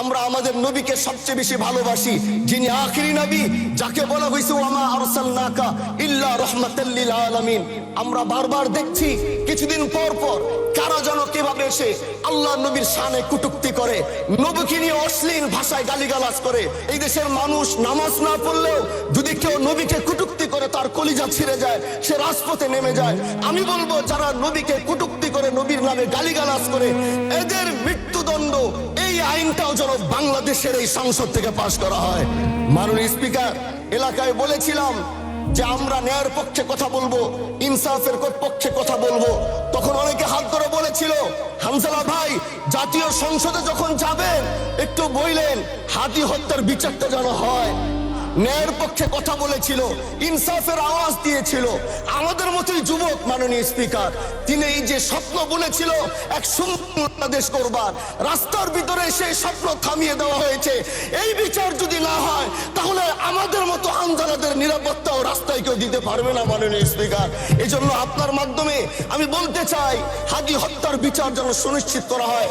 আমরা আমাদের নবীকে সবচেয়ে বেশি ভালোবাসি, যিনি আখিরি নবী, যাকে বলা হয়েছে ওয়ামা আরসালনাকা ইল্লা রাহমাতাল লিল আলামিন। আমরা বারবার দেখছি কিছুদিন পর পর কারা যেন কিভাবে এসে আল্লাহ নবীর শানে কটূক্তি করে, নবীকে নিয়ে অশ্লীল ভাষায় গালিগালাজ করে। এই দেশের মানুষ নামাজ না পড়লেও যদি কেউ নবীকে কটূক্তি করে তার কলিজা ছিঁড়ে যায়, সে রাজপথে নেমে যায়। আমি বলবো যারা নবীকে কটূক্তি করে, নবীর নামে গালিগালাজ করে, এদের মৃত্যুদণ্ড, এই আইনটাও যেন বাংলাদেশের এই সংসদ থেকে পাশ করা হয়। মাননীয় স্পিকার, এলাকায় বলেছিলাম যে আমরা ন্যায়ের পক্ষে কথা বলবো, ইনসাফের পক্ষে কথা বলবো। তখন অনেকে হাত ধরে বলেছিল, হামজালা ভাই জাতীয় সংসদে যখন যাবেন একটু বললেন হাদি হত্যার বিচারটা যেন হয়। ন্যায়ের পক্ষে কথা বলেছিল, ইনসাফের আওয়াজ দিয়েছিল। আমাদের মতোই যুবক মাননীয় স্পিকার, তিনি এই যে স্বপ্ন বলেছিল এক সুন্দর দেশ করবার, রাস্তার ভিতরে সেই স্বপ্ন থামিয়ে দেওয়া হয়েছে। এই বিচার যদি না হয় তাহলে আমাদের মতো আন্দোলনের নিরাপত্তাও রাস্তায় কেউ দিতে পারবে না মাননীয় স্পিকার। এই জন্য আপনার মাধ্যমে আমি বলতে চাই, হাদি হত্যার বিচার যেন সুনিশ্চিত করা হয়।